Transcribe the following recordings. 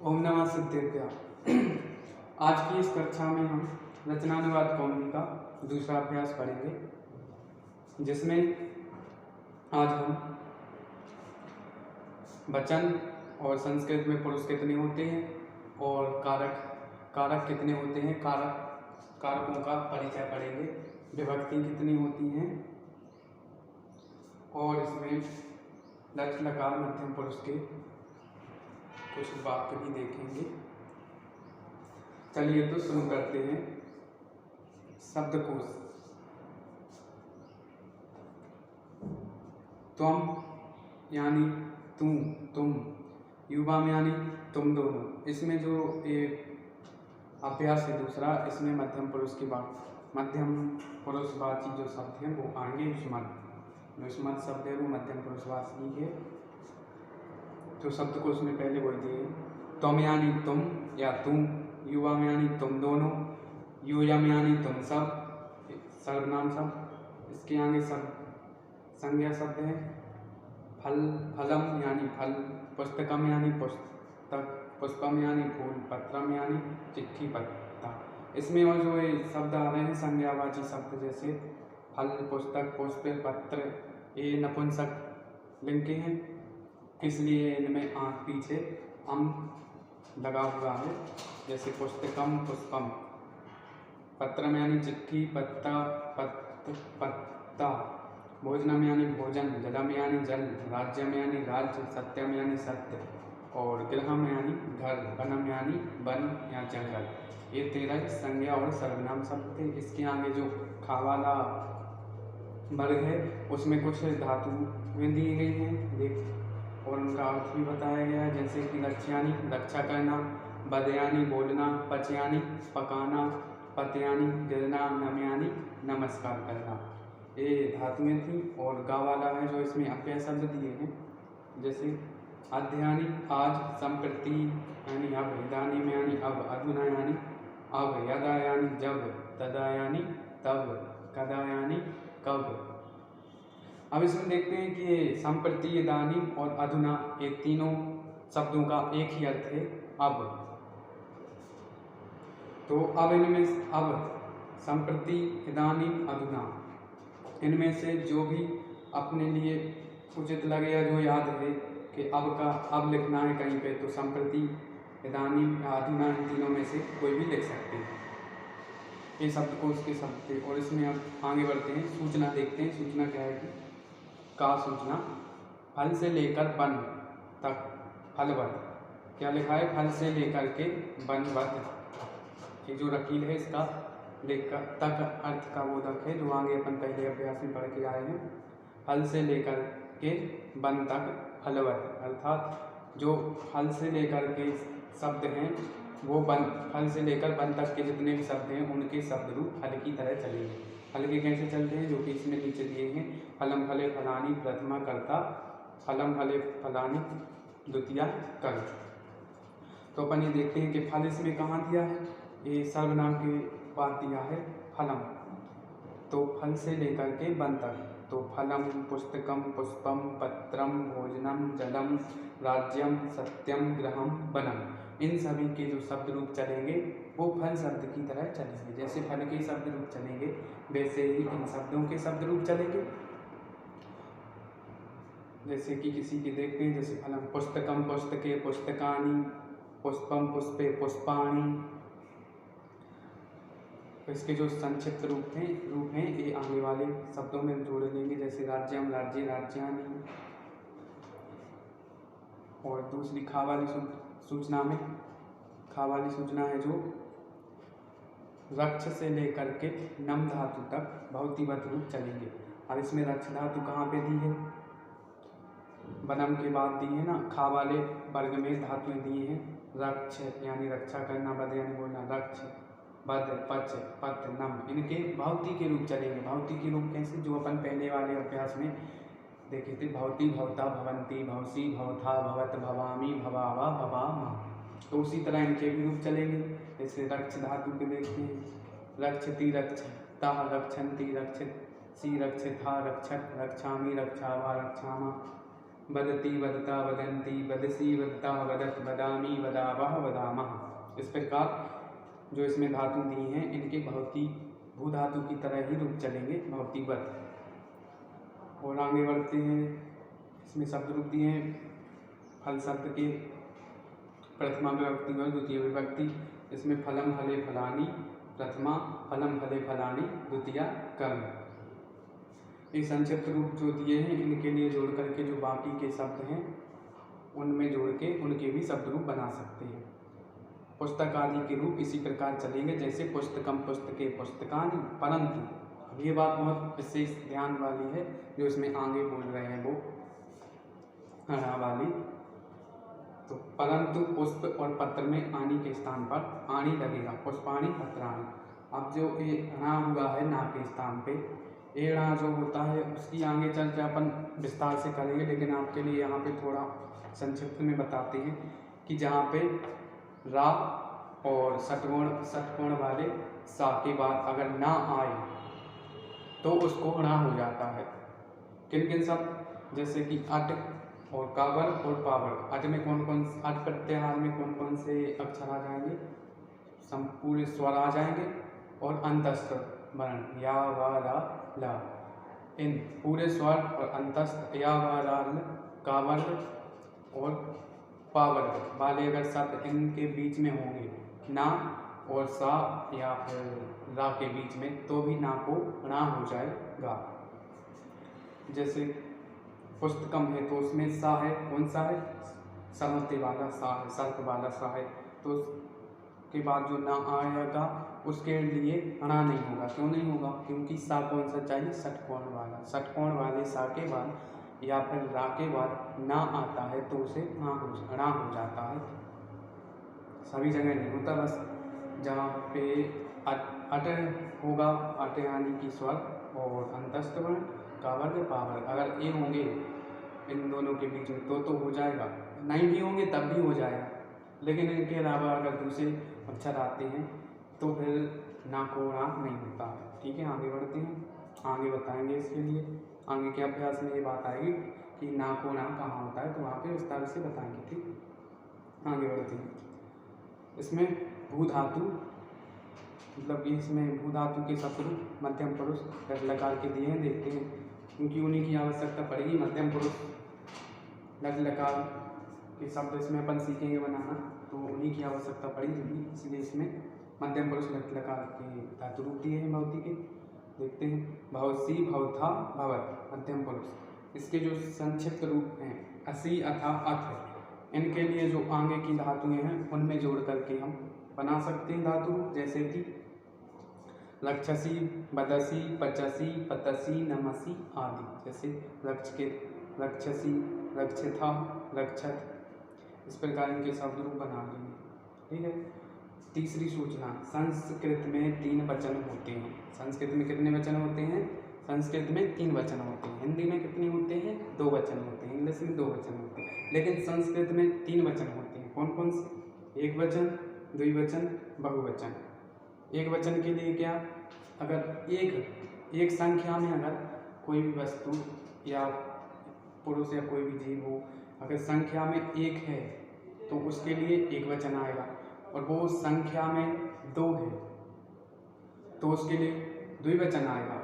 ओम नमः सिद्धेभ्यः। आज की इस कक्षा में हम रचनानुवाद कौमुदी का दूसरा अभ्यास पढ़ेंगे, जिसमें आज हम वचन और संस्कृत में पुरुष कितने होते हैं और कारक कितने होते हैं, कारकों का परिचय पढ़ेंगे, विभक्ति कितनी होती हैं और इसमें लट लकार मध्यम पुरुष के कुछ वाक्य भी देखेंगे। चलिए तो शुरू करते हैं। शब्दकोश। त्वम यानी तू, तुम, युवाम यानी तुम दोनों। इसमें जो अभ्यास है दूसरा, इसमें मध्यम पुरुषवाची जो शब्द हैं वो आएंगे। युष्मत शब्द है वो मध्यम पुरुषवाची है। तो शब्द को उसमें पहले बोल दिए। तुम यानी तुम या तुम, युवाम यानी तुम दोनों, यूयम यानी तुम सब, सर्वनाम शब्द। इसके आगे सब संज्ञा शब्द है। फलम यानी फल, पुस्तकम यानी पुस्तक, पुष्पम यानी फूल, पत्रम यानी चिट्ठी पत्ता। इसमें और जो शब्द आ रहे हैं संज्ञावाची शब्द, जैसे फल, पुस्तक, पुष्प, पत्र, ये नपुंसक लिंग के हैं, इसलिए इनमें आँख पीछे अम लगा हुआ है। जैसे पुस्तकम, पुष्पम, पत्रम यानी चिट्ठी, पत्ता, पत्ता, भोजनम यानी भोजन, जलम यानी जल, राज्यम यानी राज्य, सत्यम यानी सत्य और गृहम यानी घर, वनम यानी वन या जंगल। ये 13 संज्ञा और सर्वनाम शब्द थे। इसके आगे जो खा वाला वर्ग है उसमें कुछ धातुएं दी गई हैं देख, और उनका अर्थ भी बताया गया है। जैसे कि रक्षयानी रक्षा करना, बदयानी बोलना, पचयानी पकाना, पतयानी गिरना, नमयानी नमस्कार करना, ये धातुएं थी। और गा वाला है जो इसमें अव्यय शब्द दिए हैं, जैसे अध्ययानी आज, संप्रति यानी अब, इदानीम यानी अब, अधुना यानी अब, यदा यानी जब, तदा यानी तब, कदा यानी कब। अब इसमें देखते हैं कि संप्रति, इदानीम और अधुना ये तीनों शब्दों का एक ही अर्थ है, अब। तो अब इनमें अब, संप्रति, इदानीम, अधुना, इनमें से जो भी अपने लिए उचित लगे या जो याद है कि अब लिखना है कहीं पे, तो संप्रति, इदानीम या अधुना, इन तीनों में से कोई भी लिख सकते हैं। ये शब्द को उसके शब्द थे। और इसमें अब आगे बढ़ते हैं, सूचना देखते हैं। सूचना क्या है कि का सूचना, फल से लेकर वन तक, फलवत, क्या लिखा है, फल से लेकर के वनवत, ये जो रकील है इसका लेकर तक अर्थ का बोधक है, जो आगे अपन पहले अभ्यास में पढ़ के आए हैं। फल से लेकर के वन तक फलवत, अर्थात जो फल से लेकर के शब्द हैं वो फल से लेकर वन तक के जितने भी शब्द हैं उनके शब्द रूप फल की तरह चलेंगे। फल के कैसे चलते हैं, जो कि इसमें नीचे दिए हैं। फलम फले फलानी प्रथमा कर्ता, फलम फले फलानी द्वितीया कर्ता। तो अपन ये देखते हैं कि फल इसमें कहाँ दिया है, ये सर्वनाम के बाद दिया है फलम। तो फल से लेकर के वन तक, तो फलम, पुस्तकम, पुष्पम, पत्रम, भोजनम, जलम, राज्यम, सत्यम, गृहम, वनम, इन सभी के जो शब्द रूप चलेंगे वो फल शब्द की तरह चलेंगे। जैसे फल के शब्द रूप चलेंगे वैसे ही इन शब्दों के शब्द रूप चलेंगे। जैसे कि किसी के देखते हैं, जैसे फलम, पुस्तकम, पुस्तके, पुस्तकानि, पुष्पम, पुष्पे, पुष्पाणि। इसके जो संक्षिप्त रूप हैं ये आने वाले शब्दों में जोड़ लेंगे, जैसे राज्यम, राज्य, राज्यानि। और दूसरी खा वाली सूचना में, खा वाली सूचना है जो रक्ष से लेकर के नम धातु तक भौतिवत रूप चलेंगे। और इसमें रक्ष धातु कहाँ पे दी है, वनम के बाद दी है ना। खा वाले वर्ग में धातुएं दी हैं, रक्ष यानी रक्षा करना, बद यानी बोलना, रक्ष, बद, पच, पत, नम, इनके भौतिक के रूप चलेंगे। भौतिक के रूप कैसे, जो अपन पहले वाले अभ्यास में देखे थे, भवती, भवता, भवंती, भवसी, भवथा, भवत, भवामी, भवावा, भवामा। तो उसी तरह इनके भी रूप चलेंगे। जैसे रक्ष धातु के देखते हैं, रक्षति, रक्षता, रक्षन्ति, रक्षसी, रक्षथा, रक्षत, रक्षामि, रक्षावा, रक्षामा। वदति वदता वदन्ति वदसी वदता वदत वदामि वदावह वदामः। इस प्रकार जो इसमें धातु दी हैं इनके भवती भू धातु की तरह ही रूप चलेंगे, भवतीवत। और आगे बढ़ते हैं, इसमें शब्द रूप दिए हैं फल शब्द के प्रथमा विभक्ति व द्वितीय विभक्ति। इसमें फलम फले फलानी प्रथमा, फलम फले फलानी द्वितीया कर्म। ये संक्षिप्त रूप जो दिए हैं इनके लिए जोड़ करके जो बाकी के शब्द हैं उनमें जोड़ के उनके भी शब्द रूप बना सकते हैं। पुस्तक आदि के रूप इसी प्रकार चलेंगे जैसे पुस्तकम पुस्तके पुस्तकानि। परंतु अब ये बात बहुत विशेष ध्यान वाली है जो इसमें आगे बोल रहे हैं वो वाली। तो परंतु पुष्प और पत्र में आनी के स्थान पर आनी लगेगा, पुष्पाणी पत्राणी। अब जो ये णा हुआ है ना के स्थान पे, ये णा जो होता है उसकी आगे चल के अपन विस्तार से करेंगे, लेकिन आपके लिए यहाँ पे थोड़ा संक्षिप्त में बताते हैं कि जहाँ पे रा और षटकोण वाले सा के बाद अगर ना आए तो उसको णा हो जाता है। किन किन शब्द, जैसे कि अट और कावर और पावर। अट में अट प्रत्याहार में कौन कौन से अक्षर आ जाएंगे, संपूर्ण स्वर आ जाएंगे और अंतस्थ वर्ण या वा रा ला। इन पूरे स्वर और अंतस्थ या वा रा ल का वर्ग और पावर वाले अगर शब्द इनके बीच में होंगे ना और सा या फिर रा के बीच में, तो भी ना को णा हो जाएगा। जैसे पुस्तकम है तो उसमें सा है, कौन सा है, सरमते वाला सा है, सर्प वाला सा है, तो उसके बाद जो ना आएगा उसके लिए णा नहीं होगा। क्यों नहीं होगा, क्योंकि सा कौन सा चाहिए, षटकोण वाला। षटकोण वाले सा के बाद या फिर रा के बाद ना आता है तो उसे णा हो जाता है। सभी जगह नहीं होता, बस जहाँ पे अट होगा, अट यानी कि स्वर और अंतस्थ वर्ण का वर्ग पावर, अगर ये होंगे इन दोनों के बीच में तो हो जाएगा, नहीं भी होंगे तब भी हो जाएगा। लेकिन इनके अलावा अगर दूसरे अक्षर आते हैं तो फिर ना को णा नहीं होता है। ठीक है, आगे बढ़ते हैं, आगे बताएंगे इसके लिए। आगे के अभ्यास में ये बात आएगी कि ना को णा कहाँ होता है, तो वहाँ पे विस्तार से बताएंगे। ठीक, आगे बढ़ते हैं। इसमें भू धातु मतलब इसमें भू धातु के शत्रु मध्यम पुरुष लकार के दिए हैं, देखते हैं, क्योंकि उन्हीं की आवश्यकता पड़ेगी। मध्यम पुरुष लकार के शब्द इसमें अपन सीखेंगे बनाना, तो उन्हीं की आवश्यकता पड़ेगी, इसलिए इसमें मध्यम पुरुष लकार के धातु रूप दिए हैं भवती के। देखते हैं, भवसी भवथा भवत मध्यम पुरुष। इसके जो संक्षिप्त रूप हैं असी अथा अथ, इनके लिए जो आगे की धातुएं हैं उनमें जोड़ करके हम बना सकते हैं धातु रूप, जैसे कि लक्षसी बदसी पचसी पतसी नमसी आदि। जैसे लक्षसी लक्षिथा लक्षत, इस प्रकार इनके शब्द रूप बना लेंगे। ठीक है, तीसरी सूचना, संस्कृत में 3 वचन होते हैं। संस्कृत में कितने वचन होते हैं, संस्कृत में 3 वचन होते हैं। हिंदी में कितने होते हैं, 2 वचन होते हैं। इंग्लिश में 2 वचन होते हैं, लेकिन संस्कृत में 3 वचन होते हैं। कौन कौन से, एक वचन, द्विवचन, बहुवचन। एक वचन के लिए क्या, अगर एक संख्या में अगर कोई भी वस्तु या पुरुष या कोई भी जीव हो, अगर संख्या में 1 है तो उसके लिए एक वचन आएगा, और वो संख्या में 2 है तो उसके लिए द्विवचन आएगा,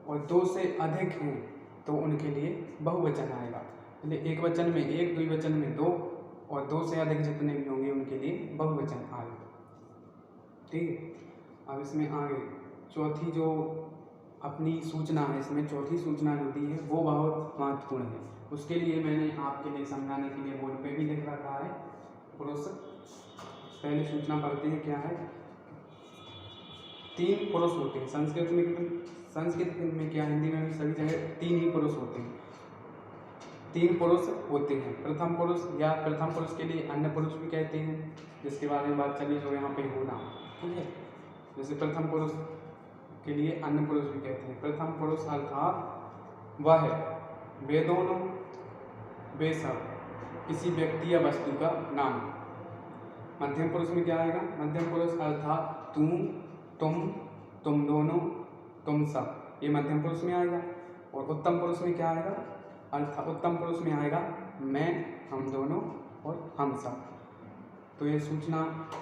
और 2 से अधिक हैं तो उनके लिए बहुवचन आएगा। इसलिए एक वचन में 1, द्विवचन में 2, और 2 से अधिक जितने भी होंगे उनके लिए बहुवचन आएगा। ठीक है, अब इसमें आगे चौथी जो अपनी सूचना है, इसमें चौथी सूचना जो दी है वो बहुत महत्वपूर्ण है। उसके लिए मैंने आपके लिए समझाने के लिए बोर्ड पे भी लिख रखा है। पुरुष, पहली सूचना पढ़ते हैं, क्या है, 3 पुरुष होते हैं। संस्कृत में क्या, हिंदी में भी सभी जगह 3 ही पुरुष होते हैं। 3 पुरुष होते हैं। प्रथम पुरुष, या प्रथम पुरुष के लिए अन्य पुरुष भी कहते हैं, जिसके बारे में बात चली जो यहाँ पे होना। ठीक है, जैसे प्रथम पुरुष के लिए अन्य पुरुष भी कहते हैं। प्रथम पुरुष अर्थात वह वे दोनों, वे सब, किसी व्यक्ति या वस्तु का नाम। मध्यम पुरुष में क्या आएगा, मध्यम पुरुष अर्थात तू, तुम दोनों, तुम सब, ये मध्यम पुरुष में आएगा। और उत्तम पुरुष में क्या आएगा, अर्थ उत्तम पुरुष में आएगा मैं, हम दोनों और हम सब। तो ये सूचना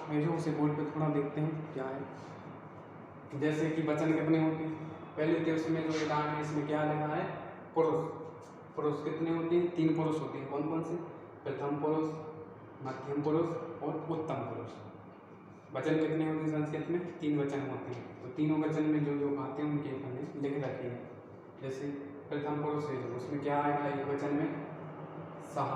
है जो उसे बोर्ड पे थोड़ा देखते हैं क्या है। जैसे कि वचन कितने होते हैं, पहले तो उसमें जो विधान है इसमें क्या लिखा है, पुरुष। पुरुष कितने होते हैं, 3 पुरुष होते हैं। कौन कौन से, प्रथम पुरुष, मध्यम पुरुष और उत्तम पुरुष। वचन कितने होते हैं संस्कृत में, 3 वचन होते हैं। तो तीनों वचन में जो जो आते हैं उनके हमने लिख रखे हैं। जैसे प्रथम पुरुष है जो, उसमें क्या आएगा, एक वचन में सह,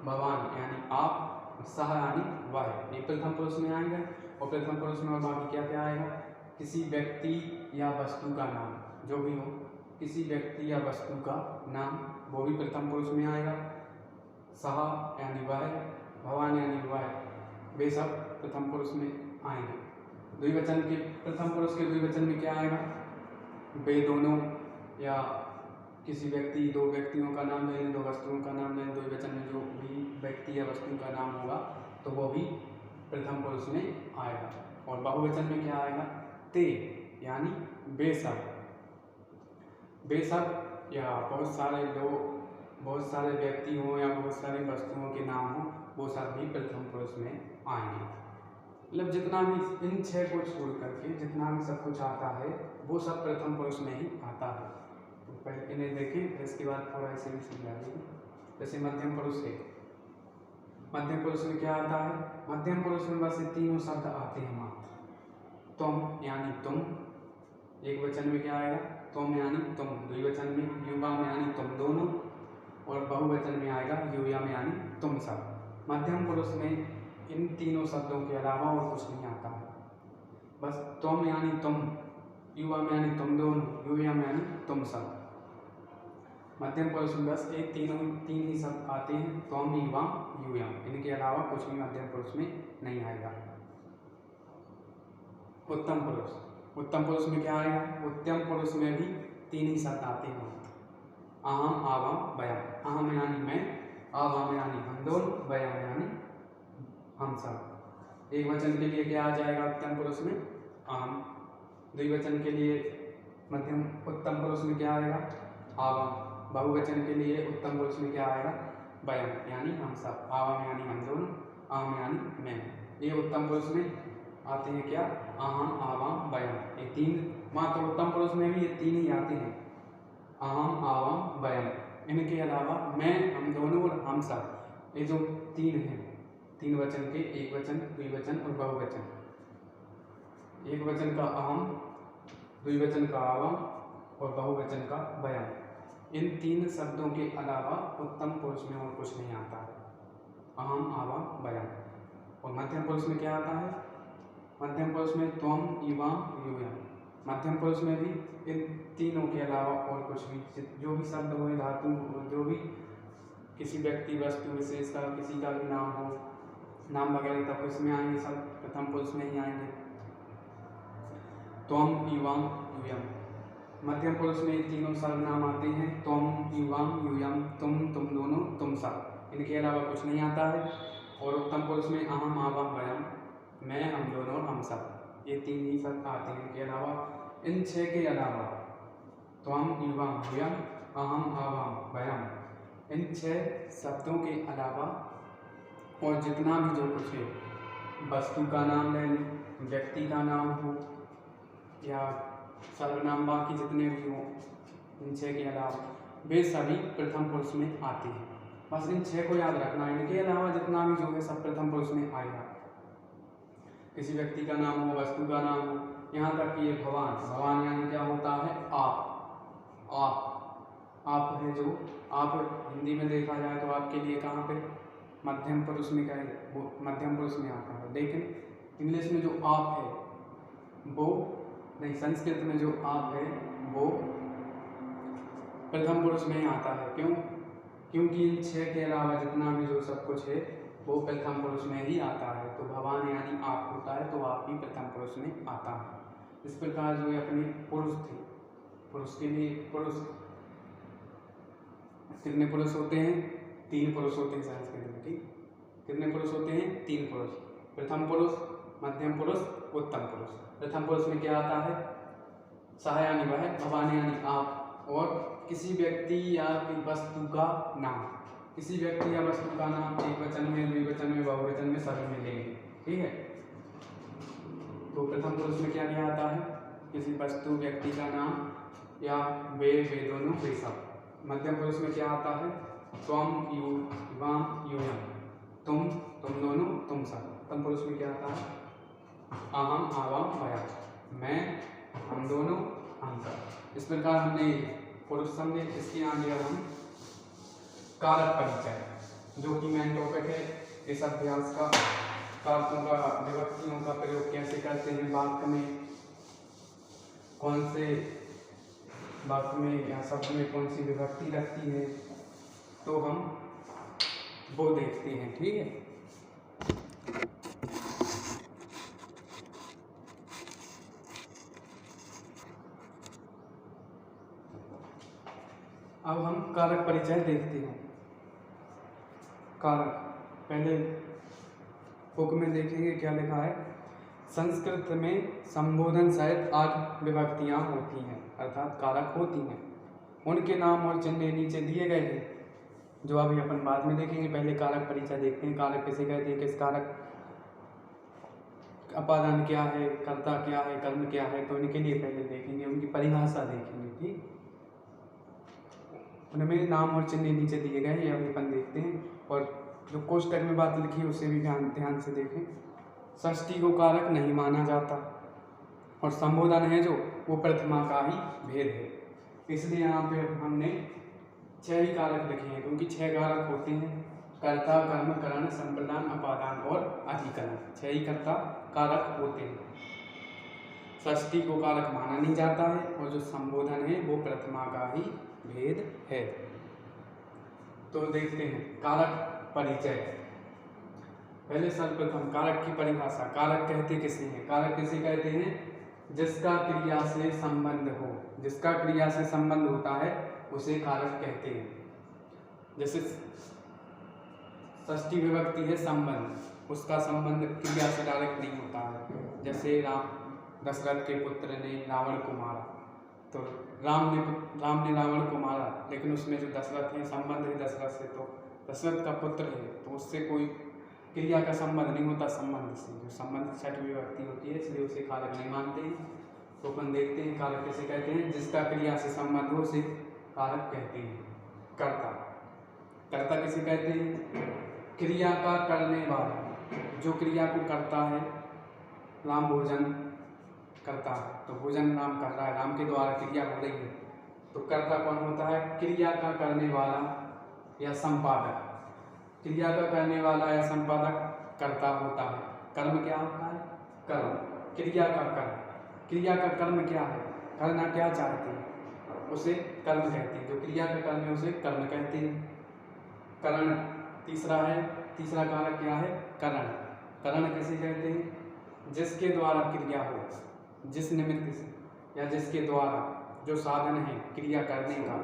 भवान यानी आप, सह यानी वह, ये प्रथम पुरुष में आएगा। और प्रथम पुरुष में और बाकी क्या क्या आएगा, किसी व्यक्ति या वस्तु का नाम, जो भी हो किसी व्यक्ति या वस्तु का नाम, वो भी प्रथम पुरुष में आएगा। सह यानी वह, भवान यानी वह, वे सब प्रथम पुरुष में आएंगे। द्विवचन के, प्रथम पुरुष के द्विवचन में क्या आएगा, वे दोनों, या किसी व्यक्ति, 2 व्यक्तियों का नाम लें, 2 वस्तुओं का नाम लें। द्विवचन में जो भी व्यक्ति या वस्तु का नाम होगा तो वो भी प्रथम पुरुष में आएगा। और बहुवचन में क्या आएगा, ते यानी वे सब। वे सब या बहुत सारे लोग, बहुत सारे व्यक्ति हों या बहुत सारी वस्तुओं के नाम हों, वो सब भी प्रथम पुरुष में आएंगे। मतलब जितना भी इन 6 को छोड़ करके जितना भी सब कुछ आता है वो सब प्रथम पुरुष में ही आता है। तो पहले इन्हें देखें, फिर इसके बाद थोड़ा इसे भी समझा देंगे। जैसे मध्यम पुरुष है, मध्यम पुरुष में क्या आता है, मध्यम पुरुष में बस 3 शब्द आते हैं मात्र। तुम यानी तुम, एक वचन में क्या आएगा, तुम यानी तुम। द्विवचन में युवाम यानी तुम दोनों। और बहुवचन में आएगा यूयम यानी तुम सब। मध्यम पुरुष में इन 3 शब्दों के अलावा और कुछ नहीं आता है। बस तुम यानी तुम, युवम यानी तुम दोनों, यूयम यानी तुम सब। मध्यम पुरुष में बस 3 ही शब्द आते हैं, तुम, युवम, यूयम। इनके अलावा कुछ भी मध्यम पुरुष में नहीं आएगा। उत्तम पुरुष, उत्तम पुरुष में क्या आएगा, उत्तम पुरुष में भी 3 ही शब्द आते हैं, अहम, आवाम, वयम। अहम यानी मैं, आवाम यानी हम दोनों, वयम यानी हम सब। एक वचन के लिए क्या आ जाएगा उत्तम पुरुष में, अहम। द्विवचन के लिए मध्यम उत्तम पुरुष में क्या आएगा, आवाम। बहुवचन के लिए उत्तम पुरुष में क्या आएगा, वयम यानी हम सब। आवाम यानी हम दोनों, अहम यानी मैं। ये उत्तम पुरुष में आते हैं क्या, अहम, आवाम, वयम। ये 3 मात्र उत्तम पुरुष में भी ये 3 ही आते हैं, अहम, आवाम, वयम। इनके अलावा मैं, हम दोनों और हम सब, ये जो 3 हैं, 3 वचन के, एक वचन, द्विवचन और बहुवचन। एक वचन का अहम, द्विवचन का आवाम और बहुवचन का वयम। इन 3 शब्दों के अलावा उत्तम पुरुष में और कुछ नहीं आता है, अहम, आवाम, वयम। और मध्यम पुरुष में क्या आता है, मध्यम पुरुष में त्वम, युवाम, यूयम। मध्यम पुरुष में भी इन 3 के अलावा और कुछ भी, जो भी शब्द हो, धातु हो, जो भी किसी व्यक्ति, वस्तु, विशेष का किसी का भी नाम हो, नाम वगैरह, तब इसमें आएंगे, सब प्रथम पुरुष में ही आएंगे। त्वम, युवाम, यूयम। मध्यम पुरुष में 3 सर्वनाम आते हैं, त्वम, युवाम, यूयम, तुम दोनों, तुम सब। इनके अलावा कुछ नहीं आता है। और उत्तम पुरुष में अहम, आवाम, वयम, मैं, हम दोनों, हम सब। ये 3 ही शब्द आते हैं। इनके अलावा, इन 6 के अलावा त्वम, युवाम, यूयम, अहम, आवाम, वयम, इन 6 शब्दों के अलावा और जितना भी जो कुछ है, वस्तु का नाम ले लें, व्यक्ति का नाम हो या सर्वनाम, बाकी जितने भी हों, इन 6 के अलावा वे सभी प्रथम पुरुष में आते हैं। बस इन 6 को याद रखना है। इनके अलावा जितना भी जो है सब प्रथम पुरुष में आएगा। किसी व्यक्ति का नाम हो, वस्तु का नाम हो, यहाँ तक कि ये भवान, भवान यानी क्या होता है, आप। आप है जो, आप हिंदी में देखा जाए तो आपके लिए कहाँ पे मध्यम पुरुष में क्या है, वो मध्यम पुरुष में आता है। लेकिन इंग्लिश में जो आप है वो नहीं, संस्कृत में जो आप है वो प्रथम पुरुष में ही आता है। क्यों? क्योंकि इन 6 के अलावा जितना भी जो सब कुछ है वो प्रथम पुरुष में ही आता है। तो भवान यानी आप होता है, तो आप भी प्रथम पुरुष में आता है। इस प्रकार जो अपने पुरुष थे, पुरुष के लिए पुरुष कितने पुरुष होते हैं, 3 पुरुष होते हैं संस्कृत में। ठीक, कितने पुरुष होते हैं, 3 पुरुष, प्रथम पुरुष, मध्यम पुरुष, उत्तम पुरुष। प्रथम पुरुष में क्या आता है, सह यानी वह, भवान यानी आप और किसी व्यक्ति या वस्तु का नाम। किसी व्यक्ति या वस्तु का नाम एक वचन में, द्विवचन में, बहुवचन में सभी में लेंगे। ठीक है, तो प्रथम पुरुष में क्या क्या आता है? किसी वस्तु, व्यक्ति का नाम या वे दोनों, वे सब। मध्यम पुरुष में क्या आता है? त्वम, यू, वाम, यूयम, तुम, तुम दोनों, तुम सब। उत्तम पुरुष में क्या आता है? अहम, आवाम, वयम, मैं, हम दोनों, हम सब। इस प्रकार हमने पुरुष समझे। इसके आगे अब हम कारक परिचय, जो कि मेन टॉपिक है इस अभ्यास का। कारकों का, विभक्तियों का प्रयोग कैसे करते हैं वाक्य में, कौन से वाक्य में या शब्द में कौन सी विभक्ति लगती है, तो हम वो देखते हैं। ठीक है, अब हम कारक परिचय देखते हैं। कारक पहले बुक में देखेंगे क्या लिखा है। संस्कृत में संबोधन सहित 8 विभक्तियां होती हैं, अर्थात कारक होती हैं। उनके नाम और चिन्ह नीचे दिए गए हैं, जो अभी अपन बाद में देखेंगे। पहले कारक परिचय देखते हैं। कारक किसे कहते हैं, किस कारक अपादान क्या है, कर्ता क्या है, कर्म क्या है, तो इनके लिए पहले देखेंगे, उनकी परिभाषा देखेंगे। ठीक, उनमें नाम और चिन्ह नीचे दिए गए हैं, ये अभी अपन देखते हैं। और जो कोष्टक में बात लिखी है उसे भी ध्यान से देखें। षष्ठी को कारक नहीं माना जाता, और संबोधन है जो वो प्रथमा का ही भेद है। इसलिए यहाँ पे हमने 6 ही कारक लिखे हैं, क्योंकि 6 कारक होते हैं। कर्ता, कर्म, करण, संप्रदान, अपादान और अधिकरण, 6 ही कर्ता कारक होते हैं। षष्ठी को कारक माना नहीं जाता है, और जो संबोधन है वो प्रथमा का ही भेद है। तो देखते हैं कारक परिचय। पहले सर्वप्रथम कारक की परिभाषा। कारक कहते किसे हैं? कारक किसे कहते हैं? जिसका क्रिया से संबंध हो, जिसका क्रिया से संबंध होता है उसे कारक कहते हैं। जैसे षष्ठी विभक्ति है संबंध, उसका संबंध क्रिया से डायरेक्ट नहीं होता है। जैसे दशरथ के पुत्र ने रावण को मारा, तो राम ने रावण को मारा, लेकिन उसमें जो दशरथ है संबंध है दशरथ से, तो दशरथ का पुत्र है, तो उससे कोई क्रिया का संबंध नहीं होता। संबंध से जो संबंध छठी विभक्ति होती है, इसलिए उसे कारक नहीं मानते हैं। तो अपन देखते हैं कारक किसे कहते हैं। जिसका क्रिया से संबंध हो उसे कारक कहते हैं। कर्ता, कर्ता किसे कहते हैं? क्रिया का करने वाला, जो क्रिया को करता है। राम भोजन करता है, तो भोजन राम कर रहा है, राम के द्वारा क्रिया हो रही है, तो कर्ता कौन होता है? क्रिया का करने वाला या संपादक। क्रिया का करने वाला या संपादक कर्ता होता है। कर्म क्या होता है? कर्म, क्रिया का कर्म। क्रिया का कर्म क्या है? करना क्या चाहते हैं उसे कर्म कहते हैं। जो क्रिया का कर्म है उसे कर्म कहते हैं। करण तीसरा है, तीसरा कारक क्या है? करण। करण किसे कहते हैं? जिसके द्वारा क्रिया हो, जिस निमित्त से या जिसके द्वारा जो साधन है क्रिया करने का।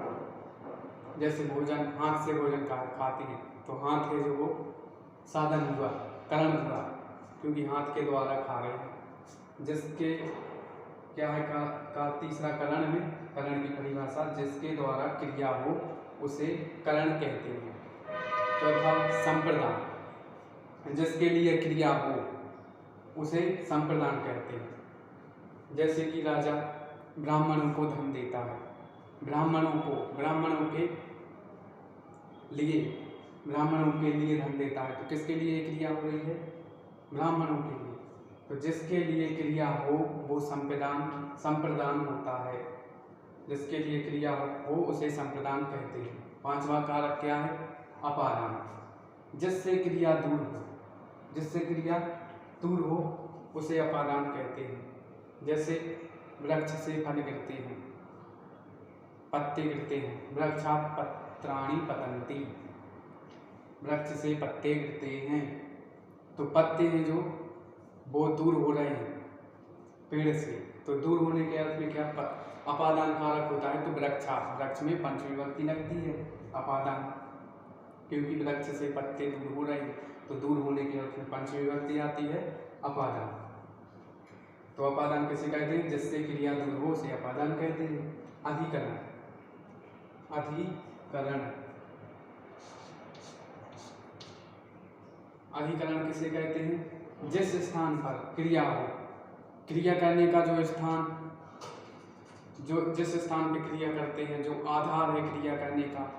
जैसे भोजन, हाथ से भोजन खाते हैं, तो हाथ है जो वो साधन हुआ, करण हुआ, क्योंकि हाथ के द्वारा खा रहे हैं। जिसके क्या है का तीसरा करण में, करण की परिभाषा जिसके द्वारा क्रिया हो उसे करण कहते हैं। चौथा संप्रदान, जिसके लिए क्रिया हो उसे संप्रदान कहते हैं। जैसे कि राजा ब्राह्मणों को धन देता है, ब्राह्मणों के लिए धन देता है, तो किसके लिए क्रिया हो रही है? ब्राह्मणों के लिए। तो जिसके लिए क्रिया हो वो संप्रदान होता है। जिसके लिए क्रिया हो उसे संप्रदान कहते हैं। पांचवा कारक क्या है? अपादान, जिससे क्रिया दूर हो उसे अपादान कहते हैं। जैसे वृक्ष से फल गिरते हैं, पत्ते गिरते हैं, वृक्षात् पत्राणि पतन्ति, वृक्ष से पत्ते गिरते हैं, तो पत्ते हैं जो वो दूर हो रहे हैं पेड़ से, तो दूर होने के अर्थ में क्या अपादान कारक होता है? तो वृक्ष में पंचमी विभक्ति लगती है अपादान, क्योंकि वृक्ष से पत्ते दूर हो रहे हैं, तो दूर होने के अर्थ में पंचमी विभक्ति आती है अपादान। तो अपादान किसे कहते हैं? जिससे क्रिया दूर हो उसे अपादान कहते हैं। अधिकरण, अधिकरण। अधिकरण किसे कहते हैं? जिस स्थान पर क्रिया हो, क्रिया करने का जो स्थान, जो जिस स्थान पे क्रिया करते हैं, जो आधार है क्रिया करने का,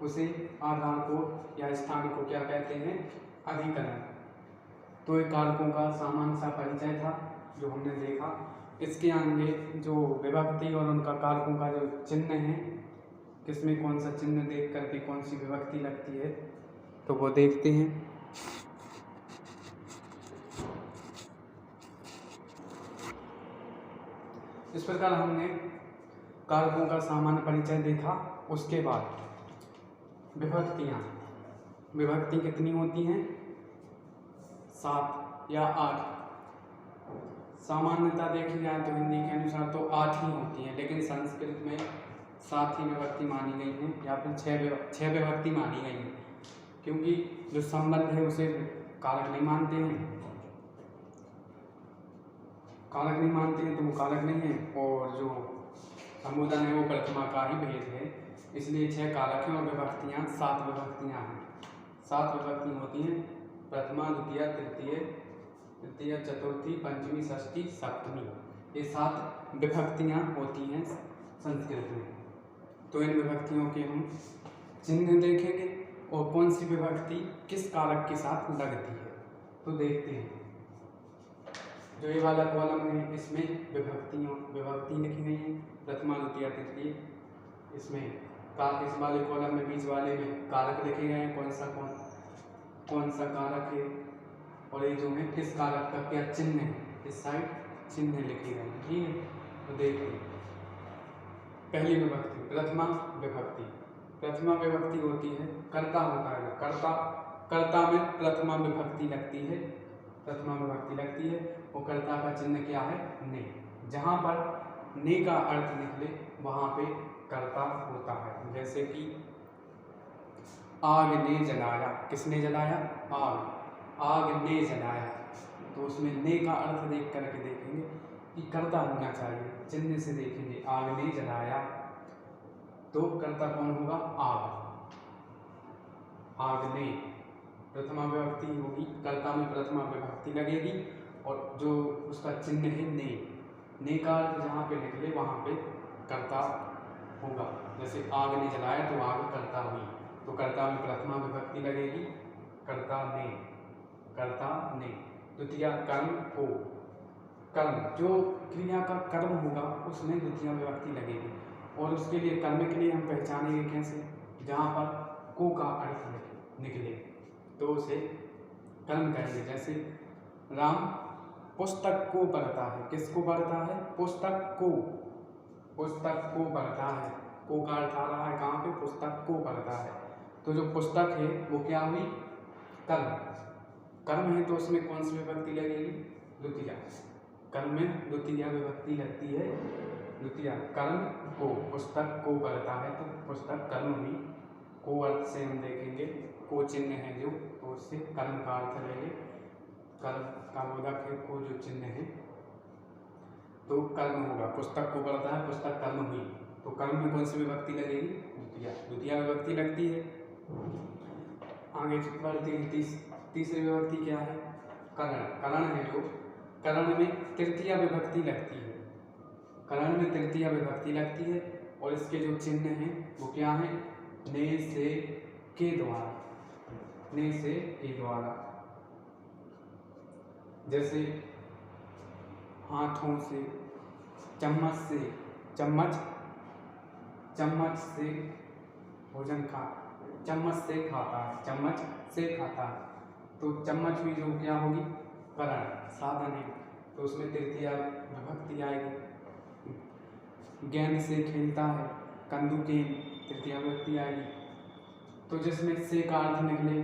उसे आधार को या स्थान को क्या कहते हैं? अधिकरण। तो ये कारकों का सामान्य सा परिचय था जो हमने देखा। इसके आगे जो विभक्ति और उनका कारकों का जो चिन्ह है, किसमें कौन सा चिन्ह देख करके कौन सी विभक्ति लगती है, तो वो देखते हैं। इस प्रकार हमने कारकों का सामान्य परिचय देखा। उसके बाद विभक्तियाँ, विभक्ति कितनी होती हैं? 7 या 8। सामान्यता देखी जाए तो हिंदी के अनुसार तो 8 ही होती हैं, लेकिन संस्कृत में 7 ही विभक्ति मानी गई हैं, या फिर 6 विभक्ति मानी गई हैं, क्योंकि जो संबंध है उसे कारक नहीं मानते हैं। कारक नहीं मानते हैं तो वो कारक नहीं है, और जो संबोधन है वो प्रथमा का ही भेद है। इसलिए 6 कारक हैं और विभक्तियाँ 7 विभक्तियाँ हैं। 7 विभक्ति होती हैं: प्रथमा, द्वितीय, तृतीय, चतुर्थी, पंचमी, षष्ठी, सप्तमी। ये 7 विभक्तियाँ होती हैं संस्कृत में। तो इन विभक्तियों के हम चिन्ह देखेंगे और कौन सी विभक्ति किस कारक के साथ लगती है, तो देखते हैं। जो ये वाला कॉलम है इसमें विभक्ति लिखी गई है, प्रथमा, द्वितीय, तृतीय। इसमें इस वाले कॉलम में, बीच वाले में कारक लिखे गए हैं, कौन सा कारक है, और ये जो है किस कारक का क्या चिन्ह है, इस साइड चिन्ह लिखे गए हैं। ठीक है, तो देखते हैं। पहली विभक्ति प्रथमा विभक्ति। प्रथमा विभक्ति होती है, कर्ता होता है, कर्ता में प्रथमा विभक्ति लगती है, प्रथमा विभक्ति लगती है, और कर्ता का चिन्ह क्या है? ने। जहाँ पर ने का अर्थ निकले वहाँ पे कर्ता होता है। जैसे कि आग ने जलाया, किसने जलाया? आग ने जलाया। तो उसमें ने का अर्थ देख करके देखेंगे कि कर्ता होना चाहिए, चिन्ह से देखेंगे। आग ने जलाया, तो कर्ता कौन होगा? आग ने प्रथमा विभक्ति होगी, कर्ता में प्रथमा विभक्ति लगेगी, और जो उसका चिन्ह है ने का अर्थ जहाँ पे निकले वहाँ पे कर्ता होगा। जैसे आग ने जलाया तो आग कर्ता हुई, तो कर्ता में प्रथमा विभक्ति लगेगी, कर्ता ने। द्वितीय कर्म को, कर्म जो क्रिया का कर्म होगा उसमें द्वितीय विभक्ति लगेगी, और उसके लिए कर्म के लिए हम पहचानेंगे कैसे? जहाँ पर को का अर्थ निकले तो उसे कर्म कहेंगे। जैसे राम पुस्तक को पढ़ता है, किसको पढ़ता है? पुस्तक को पढ़ता है। को का अर्थ आ रहा है कहाँ पे? पुस्तक को पढ़ता है। तो जो पुस्तक है वो क्या हुई? कर्म है, तो उसमें कौन सी विभक्ति लगेगी? द्वितीय। कर्म में द्वितीय विभक्ति लगती है, द्वितीय। कर्म को, पुस्तक को पढ़ता है तो पुस्तक कर्म हुई। को अर्थ से हम देखेंगे, को चिन्ह है जो, तो उससे कर्म का अर्थ लेंगे। कर्म का बोधक है को जो चिन्ह है, तो कर्म होगा। पुस्तक को पढ़ता है, पुस्तक कर्म हुई, तो कर्म में कौन सी विभक्ति लगेगी? द्वितीय विभक्ति लगती है। आगे बढ़ते हैं, तीसरी विभक्ति क्या है? करण है जो, करण में तृतीय विभक्ति लगती है, करण में तृतीय विभक्ति लगती है, और इसके जो चिन्ह हैं वो क्या है? ने से के द्वारा, ने से के द्वारा। जैसे हाथों से, चम्मच से, चम्मच से भोजन चम्मच से खाता है, चम्मच से खाता है, तो चम्मच भी जो क्या होगी? करण, साधन है, तो उसमें तृतीय विभक्ति आएगी। गेंद से खेलता है, कंदू की तृतीय विभक्ति आएगी। तो जिसमें से का अर्थ निकले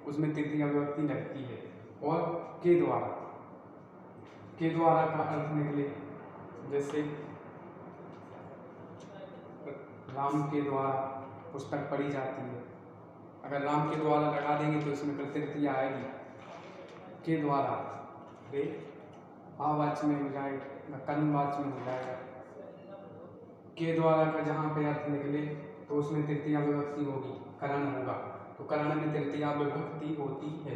उसमें तृतीय विभक्ति लगती है। और के द्वारा का अर्थ निकले, जैसे राम के द्वारा पुस्तक पढ़ी जाती है, अगर राम के द्वारा लगा देंगे तो इसमें तृतीय आएगी। के द्वारा वे आवाच में हो जाएगा, कर्मवाच में हो जाएगा। के द्वारा का जहाँ पे अर्थ निकले तो उसमें तृतीया विभक्ति होगी, करण होगा, तो करण में तृतीया विभक्ति होती है।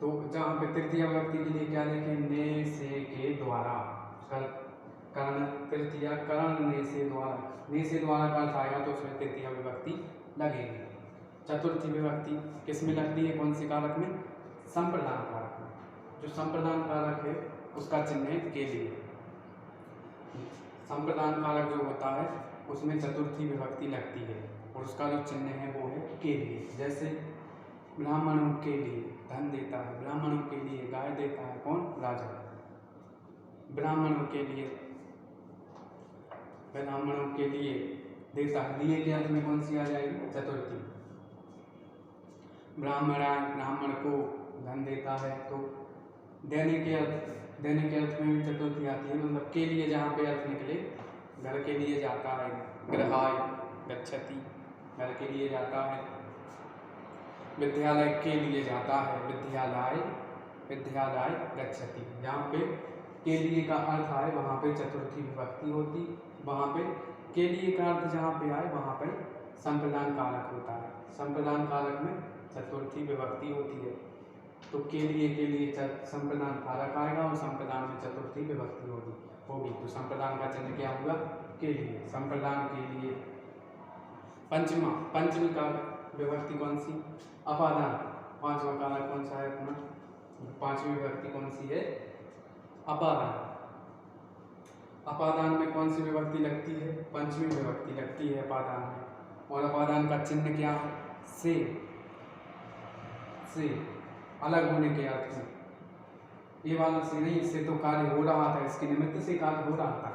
तो जहाँ पे तृतीया विभक्ति के लिए क्या लिखे, ने से के द्वारा, करण तृतीया करण ने से द्वारा, ने से द्वारा का अर्थ आएगा तो उसमें तृतीया विभक्ति लगेगी। चतुर्थी विभक्ति किस में लगती है, कौन से कारक में, संप्रदान कारक में। जो संप्रदान कारक है उसका चिन्ह है के लिए। संप्रदान कारक जो होता है उसमें चतुर्थी विभक्ति लगती है और उसका जो चिन्ह है वो है के लिए। जैसे ब्राह्मणों के लिए धन देता है, ब्राह्मणों के लिए गाय देता है, कौन, राजा। ब्राह्मणों के लिए, ब्राह्मणों के लिए देता है, लिए के अर्थ में कौन सी आ जाएगी, चतुर्थी। ब्राह्मण को धन देता है, तो देने के अर्थ में भी चतुर्थी आती है। मतलब के लिए जहाँ पे अर्थ निकले, घर के लिए जाता है, गृहाय गच्छति, घर के लिए जाता है। विद्यालय के लिए जाता है, विद्यालय गच्छति। जहाँ पे के लिए का अर्थ आए वहाँ पे चतुर्थी विभक्ति होती, वहाँ पे के लिए का अर्थ जहाँ पे आए वहाँ पे संप्रदान कारक होता है। संप्रदान कारक में चतुर्थी विभक्ति होती है, तो के लिए संप्रदान कारक आएगा और संप्रदान में चतुर्थी विभक्ति होगी। तो संप्रदान का चिन्ह क्या होगा, के लिए, संप्रदान के लिए। पंचमी का विभक्ति कौन सी, अपादान। पांचवा कारक कौन सा है अपना, पांचवी विभक्ति कौन सी है, अपादान। अपादान में कौन सी विभक्ति लगती है, पंचमी विभक्ति लगती है अपादान में। और अपादान का चिन्ह क्या है, से अलग होने के अर्थ में। ये वाला से नहीं, इससे तो कार्य हो रहा था, इसके निमित्त से कार्य हो रहा था।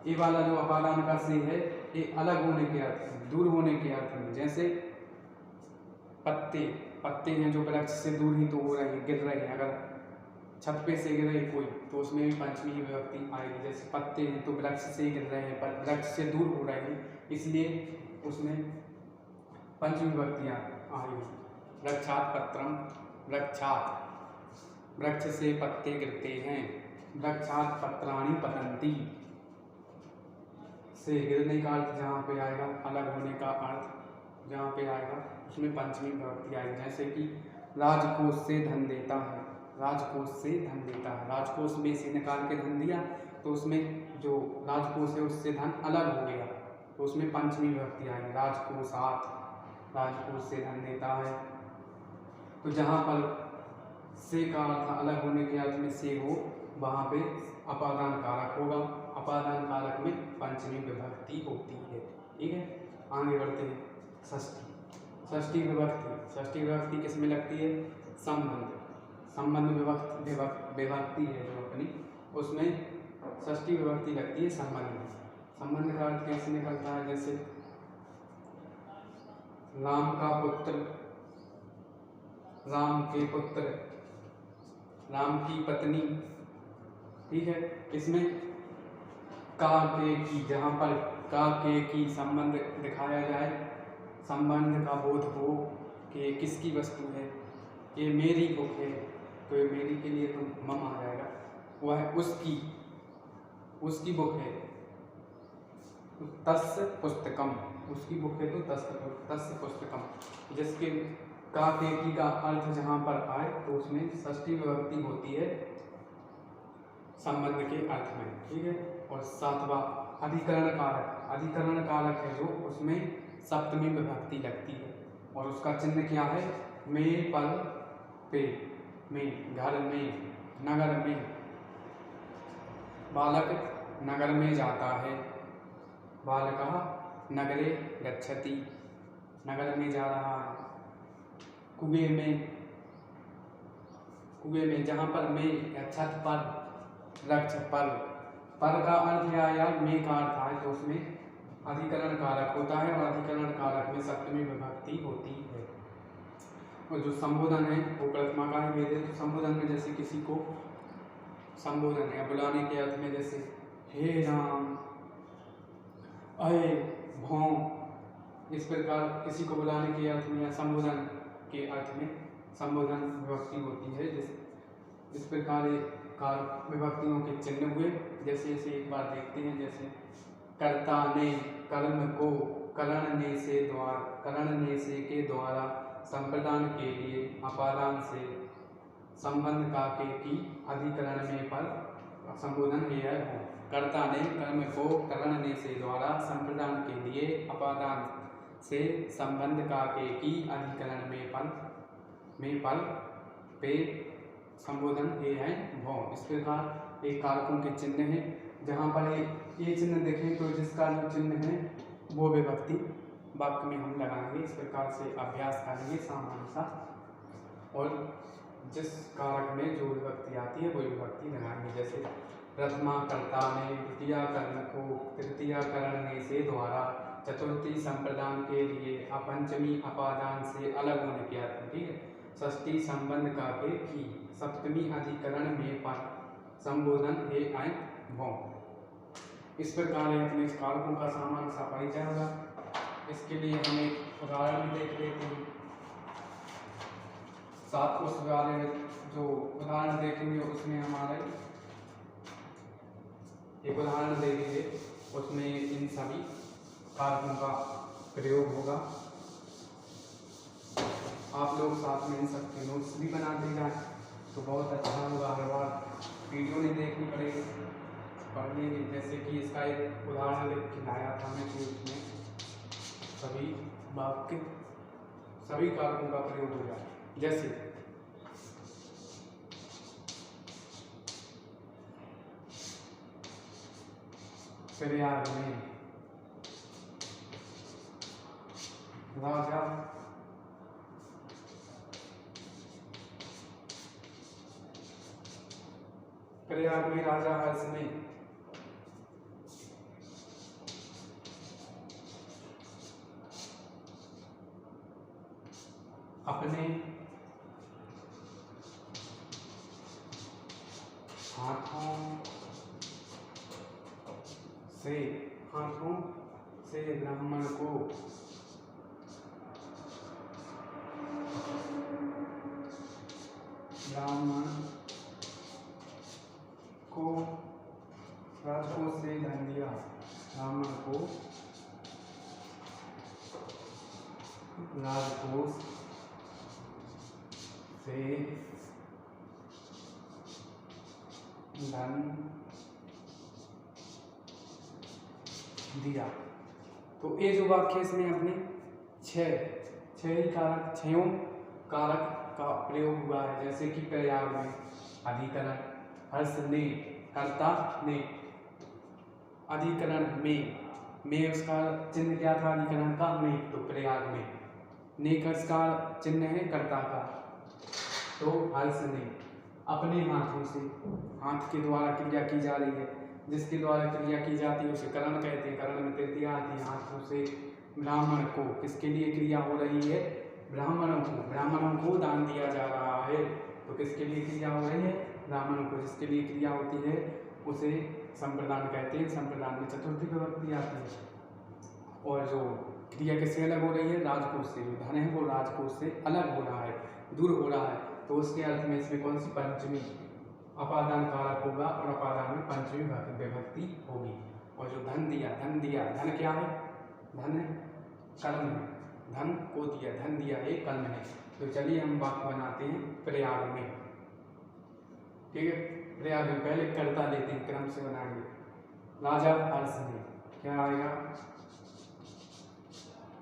ये वाला जो अपादान का से है ये अलग होने के अर्थ में, दूर होने के अर्थ में। जैसे पत्ते हैं जो वृक्ष से दूर ही तो हो रहे हैं, गिर रहे हैं। अगर छत पे से गिर रही कोई तो उसमें भी पंचमी विभक्ति आएगी। जैसे पत्ते हैं तो वृक्ष से गिर रहे हैं, पर वृक्ष से दूर हो रहे हैं, इसलिए उसमें पंचमी विभक्ति आएगी। वृक्षात पत्रम, वृक्ष से पत्ते गिरते हैं। वृक्षात पत्राणि पतन्ति, से गिरने का अर्थ जहाँ पे आएगा, अलग होने का अर्थ जहाँ पे आएगा उसमें पंचमी विभक्ति आएगी। जैसे कि राजकोष से धन देता है, राजकोष से धन देता है, राजकोष में से निकाल के धन दिया तो उसमें जो राजकोष है उससे धन अलग हो गया, तो उसमें पंचमी विभक्ति आएगी। राजकोषात, राजकोष से धन देता है। तो जहाँ पर से का अर्थ अलग होने के अर्थ में से हो वहाँ पे अपादान कारक होगा। अपादान कारक में पंचमी विभक्ति होती है। ठीक है, आगे बढ़ते हैं। षष्ठी विभक्ति किस में लगती है, संबंध विभक्ति है जो अपनी, उसमें षष्ठी विभक्ति लगती है संबंध का अर्थ कैसे निकलता है, जैसे राम का पुत्र, राम के पुत्र, राम की पत्नी। ठीक है, इसमें का के की, जहाँ पर का के की संबंध दिखाया जाए, संबंध का बोध हो कि किसकी वस्तु है, ये मेरी बुक है, तो ये मेरी के लिए तो मम आ जाएगा, वह उसकी बुक है। तस्य पुस्तकम, उसकी बुक है तो तस्य पुस्तकम। जिसके का के की का अर्थ जहाँ पर आए तो उसमें षष्ठी विभक्ति होती है संबंध के अर्थ में। ठीक है, और सातवां अधिकरण कारक है जो, उसमें सप्तमी विभक्ति लगती है और उसका चिन्ह क्या है, में, पल, पे, में, घर में, नगर में। बालक नगर में जाता है, बालकः नगरे गच्छति, नगर में जा रहा है। कुएं में, जहाँ पर में या छत पर, वृक्ष पर का अर्थ या में का अर्थ आए तो उसमें अधिकरण कारक होता है और अधिकरण कारक में सप्तमी विभक्ति होती है। और जो संबोधन है वो प्रथमा का ही भेद है। तो संबोधन में जैसे किसी को संबोधन या बुलाने के अर्थ में, जैसे हे राम, अये भौं, इस प्रकार किसी को बुलाने के अर्थ में या संबोधन के अर्थ में संबोधन विभक्ति होती है। इस प्रकार कार विभक्तियों के चिन्ह हुए। जैसे एक बार देखते हैं, जैसे कर्ता ने कर्म को करणने से के द्वारा संप्रदान के लिए अपादान से संबंध का के की अधिकरण में पर संबोधन है हो। कर्ता ने कर्म को करणने से द्वारा संप्रदान के लिए अपादान से संबंध का के की अधिकरण में पर पे संबोधन है भौ। इस प्रकार एक कारकों के चिन्ह है, जहाँ पर ये चिन्ह देखें तो जिसका जो चिन्ह है वो विभक्ति वाक्य में हम लगाएंगे। इस प्रकार से अभ्यास करेंगे सामान्य सा, और जिस कारक में जो विभक्ति आती है वो विभक्ति लगाएंगे। जैसे प्रथमा कर्ता ने द्वितीया कर्म को तृतीया करणने से द्वारा चतुर्थी संप्रदान के लिए अपंचमी अपादान से अलग होने की आती, ठीक है। षष्ठी संबंध का के की सप्तमी अधिकरण में पर संबोधन है आय भौ। इस प्रकार अपने इस कारकों का सामान्य सा परिचय होगा। इसके लिए हम एक उदाहरण भी देख लेते हैं। साथ उस वाले जो उदाहरण देखेंगे उसमें हमारे एक उदाहरण दे दीजिए, उसमें इन सभी कारकों का प्रयोग होगा। आप लोग साथ में इन सबके नोट्स भी बना दे जाए तो बहुत अच्छा होगा। हर बार वीडियो नहीं देखनी पड़ेगी, पढ़ लेंगे। जैसे कि इसका एक उदाहरण लिख के लाया था मैं कि उसमें सभी वाक्य सभी कारकों का प्रयोग हो जाए। जैसे प्रयाग में राजा हर्ष ने अपने हाथों से ब्राह्मण को राजकोष से धन दिया। ब्राह्मण को राजकोष से धन दिया। तो ये जो वाक्य इसमें अपने छयों कारक का प्रयोग हुआ है। जैसे कि प्रयाग में अधिकरण, हर्ष ने कर्ता ने, अधिकरण में उसका चिन्ह क्या था अधिकरण का में, तो प्रयाग में ने का चिन्ह है कर्ता का, तो हर्ष ने अपने हाथों से, हाथ के द्वारा क्रिया की जा रही है, जिसके द्वारा क्रिया की जाती है उसे करण कहते हैं। करण में तृतीया आती है। हाथों से ब्राह्मण को, किसके लिए क्रिया हो रही है, ब्राह्मणों को दान दिया जा रहा है। तो किसके लिए क्रिया हो रही है, ब्राह्मणों को। जिसके लिए क्रिया होती है उसे संप्रदान कहते हैं। संप्रदान में चतुर्थी विभक्ति आती है। और जो क्रिया किससे अलग हो रही है, राजकोष से। जो धन है वो राजकोष से अलग हो रहा है, दूर हो रहा है। तो उसके अर्थ में इसमें कौन सी पंचमी अपादान कारक होगा, और अपादान में पंचमी विभक्ति होगी। और जो धन दिया, धन क्या है, धन कर्म है, धन को दिया, धन दिया एक कर्म है। तो चलिए हम वाक्य बनाते हैं प्रयाग में, ठीक है। प्रयाग में पहले कर्ता लेते हैं, क्रम से बनाएंगे। राजा हर्ष ने, क्या आएगा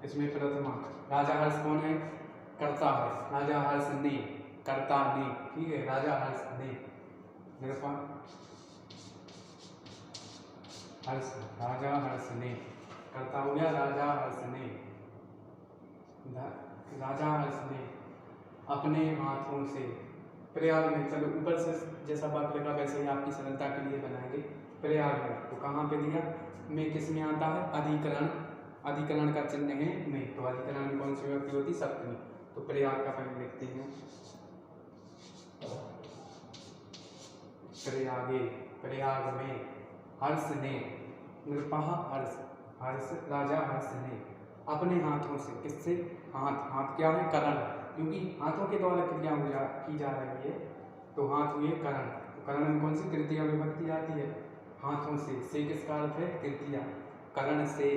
इसमें प्रथमा। राजा हर्ष कौन है, कर्ता है। राजा हर्ष ने, कर्ता ने, ठीक है। राजा हर्ष ने, राजा हर्ष ने, कर्ता हो गया राजा हर्ष ने। राजा हर्ष ने अपने हाथों से, प्रयाग में, चलो ऊपर से जैसा वाक्य लगा वैसे ही आपकी सरलता के लिए बनाएंगे। प्रयाग है तो कहाँ पे दिया, में किस में आता है, अधिकरण। अधिकरण का चिन्ह है में, तो अधिकरण में कौन सी विभक्ति होती, सप्तमी। तो प्रयाग का पहले लिखते हैं प्रयागे। प्रयाग में हर्ष ने, नृपः हर्ष राजा हर्ष ने अपने हाथों से, किससे, हाथ क्या है, करण। क्योंकि हाथों के द्वारा क्रिया की जा रही है तो हाथ हुए करण। तो करण में कौन सी तृतीया विभक्ति आती है, हाथों से किसका अर्थ है, तृतीया। करण से,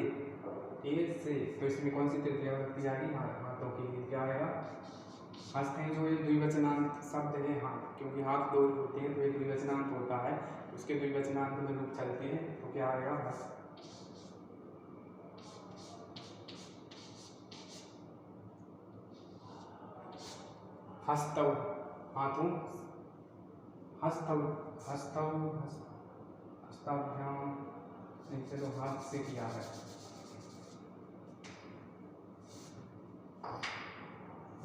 ठीक है, से, तो इसमें कौन सी तृतीया विभक्ति आएगी? हाथों के लिए क्या आएगा? हस्त हैं जो ये द्विवचनांत शब्द है हाथ, क्योंकि हाथ दो ही होते हैं तो ये द्विवचनांत होता है, उसके द्विवचनांत में रूप चलते हैं, तो क्या आएगा? हस्त। हस्तव, हाथों, हस्तव, हस्तव, हस्ताभ्याम, नहीं चलो हाथ से किया है।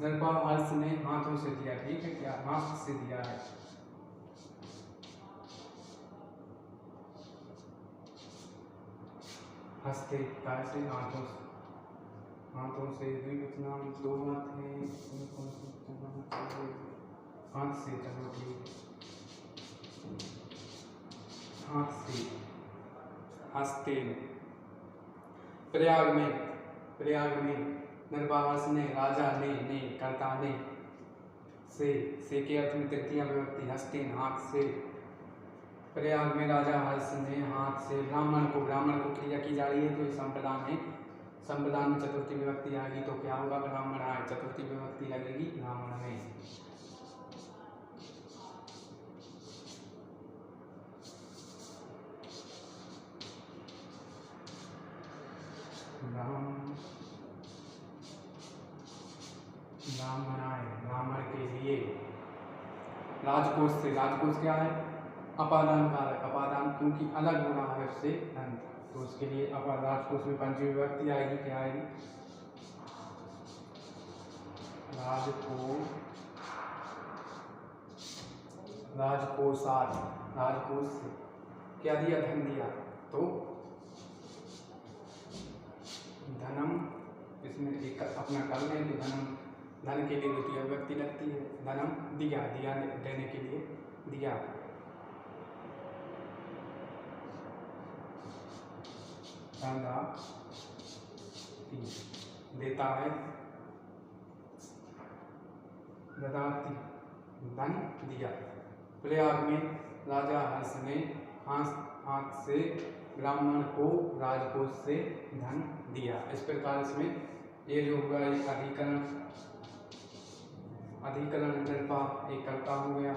नरपाल हर्ष ने हाथों से दिया, ठीक है, क्या हाथ से दिया है। हस्ते कैसे? हाथों से, हाथों से द्विवचनांत दो हाथ हैं, हाथ से, चलो ठीक, हाथ से, हस्ते। प्रयाग में, प्रयाग में नरपाल ने, राजा ने, कर्ता ने, से के अर्थ में तृतीया विभक्ति हस्तेन, हाथ से। प्रयाग में राजा हर्ष ने हाथ से ब्राह्मण को क्रिया की जा रही है, तो ये संप्रदान है, संप्रदान में चतुर्थी विभक्ति आएगी, तो क्या होगा? ब्राह्मण आए, चतुर्थी विभक्ति लगेगी ब्राह्मण में। ब्राह्मण आए, ब्राह्मण के लिए। राजकोष से, राजकोष क्या है? अपादान कारक, अपादान क्योंकि अलग हो रहा है उससे धन, तो उसके लिए राजकोष में पंचमी विभक्ति आएगी, क्या आएगी? राजकोष, राजकोषात, राजकोष से क्या दिया? धन दिया, तो धनम, इसमें एक अपना कर्म है, तो धनम, धन के लिए द्वितीय विभक्ति लगती है, धनम दिया, दिया देने के लिए दिया। देता है, ददाति, धन दिया। प्रयाग में राजा हर्ष ने हाथ से ब्राह्मण को राजकोष से धन दिया। इस प्रकार इसमें ये जो होगा एक अधिकरण, अधिकरण नरपा एक कर्ता हो गया,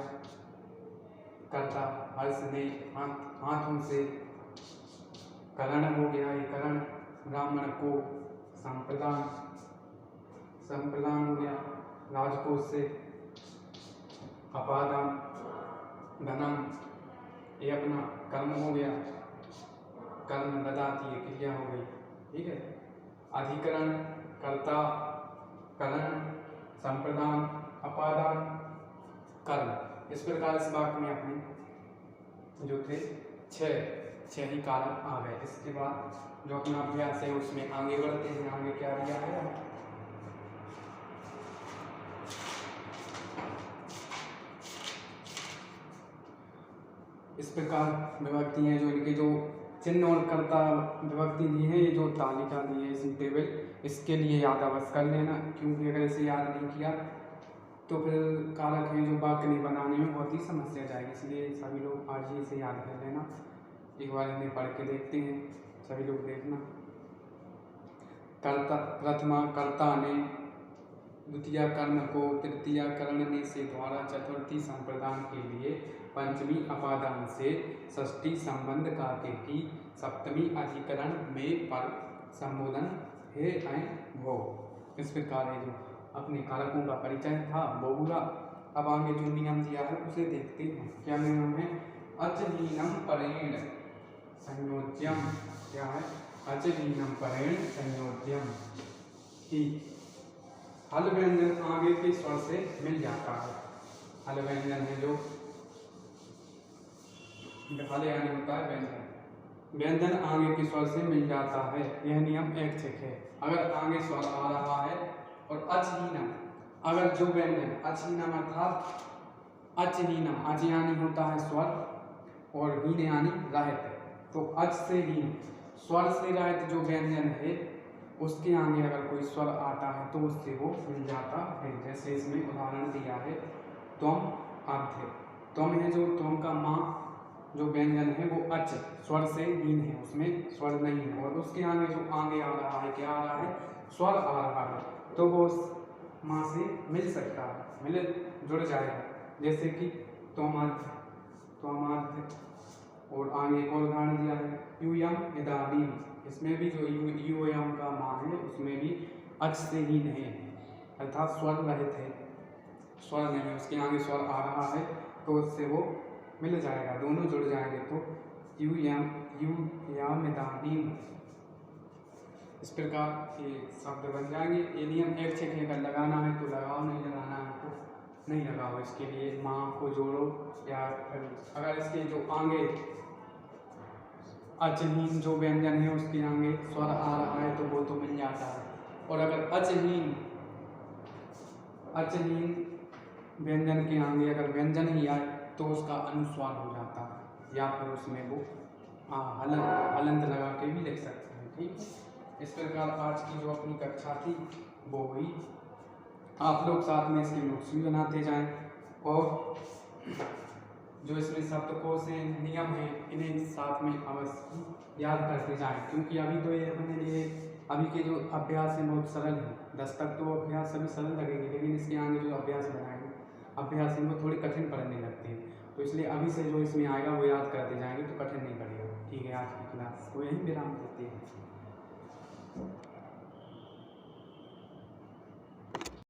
कर्ता हर्ष ने हाथों से, करण हो गया, ये करण, ब्राह्मण को संप्रदान, संप्रदान हो गया, राजकोष से अपादान, धनम ये अपना कर्म हो गया, कर्म ददाती ये क्रिया हो गई, ठीक है। अधिकरण, कर्ता, करण, संप्रदान, अपादान, कर्म। इस प्रकार इस वाक्य में अपने जो थे छह ही कारक आ गए। इसके बाद जो अपना अभ्यास है उसमें आगे बढ़ते हैं। आगे क्या दिया है? इस प्रकार विभक्ति हैं जो इनके जो चिन्ह और कर्ता विभक्ति दी है, ये जो तालिका दी है इसी टेबल, इसके लिए याद अवश्य कर लेना, क्योंकि अगर इसे याद नहीं किया तो फिर कारक हैं जो वाक्य नहीं बनाने में बहुत ही समस्या जाएगी। इसलिए सभी लोग आज ही इसे याद कर लेना। एक बार इन्हें पढ़ के देखते हैं, सभी लोग देखना। कर्ता, प्रथमा कर्ता ने, द्वितीय कर्म को तृतीय करणने से द्वारा, चतुर्थी संप्रदान के लिए, पंचमी अपादान से, षष्ठी संबंध कार्य की, सप्तमी अधिकरण में पर संबोधन हे हैं वो। इस प्रकार जो अपने कारकों का परिचय था वो हुआ। अब आगे जो नियम दिया है उसे देखते हैं। क्या नियम है? अचहीनम परेण संयोज्यम। क्या है? अचहीनम परेण संयोज्यम कि हल व्यंजन आगे के स्वर से मिल जाता है। हल व्यंजन है जो हल यानी होता है व्यंजन, व्यंजन आगे के स्वर से मिल जाता है। यह नियम ऐच्छिक है। अगर आगे स्वर आ रहा है और अचहीनम, अगर जो व्यंजन अचहीनम अर्थात अचहीनम, अच यानी होता है स्वर और हीन यानी रहित, तो अच से हीन, स्वर से रहित जो व्यंजन है उसके आगे अगर कोई स्वर आता है तो उससे वो मिल जाता है। जैसे इसमें उदाहरण दिया है त्वम, अर्थ है त्वम है जो त्वम का माँ जो व्यंजन है वो अच स्वर से हीन है, उसमें स्वर नहीं है, और उसके आगे जो आगे आ रहा है, क्या आ रहा है, स्वर आ रहा है, तो वो उस माँ से मिल सकता है, मिल जुड़ जाएगा। जैसे कि त्वमाद्य, त्वमाद्य, और आगे एक और उदाहरण दिया है यूयम इदानीम, इसमें भी जो यू यम का मान है उसमें भी अच से ही नहीं है, अर्थात स्वर रहित है, स्वर नहीं है, उसके आगे स्वर आ रहा है तो उससे वो मिल जाएगा, दोनों जुड़ जाएंगे, तो यू याम इदानीम, इस प्रकार के शब्द बन जाएंगे। ये नियम एक चेक अगर लगाना है तो लगाओ, नहीं लगाना है तो नहीं लगाओ। इसके लिए माँ को जोड़ो, या अगर इसके जो आगे अचहीन जो व्यंजन है उसके आगे स्वर आ रहा है तो वो तो मिल जाता है, और अगर अचहीन व्यंजन के आगे अगर व्यंजन ही आए तो उसका अनुस्वार हो जाता है, या फिर उसमें वो हलंत लगा के भी लिख सकते हैं। ठीक है, इस प्रकार आज की जो अपनी कक्षा थी वो हुई। आप लोग साथ में इसके नोट्स भी बनाते जाएं, और जो इसमें शब्दकोश हैं, नियम हैं, इन्हें साथ में अवश्य याद करते जाएं, क्योंकि अभी तो ये अपने लिए अभी के जो अभ्यास हैं बहुत सरल हैं। 10 तक तो अभ्यास सभी सरल लगेंगे, लेकिन इसके आगे जो अभ्यास बनाएंगे, अभ्यास हैं वो थोड़ी कठिन पड़ने लगते हैं, तो इसलिए अभी से जो इसमें आएगा वो याद करते जाएंगे तो कठिन नहीं पड़ेगा। ठीक है, आज की क्लास को यहीं विराम देते हैं।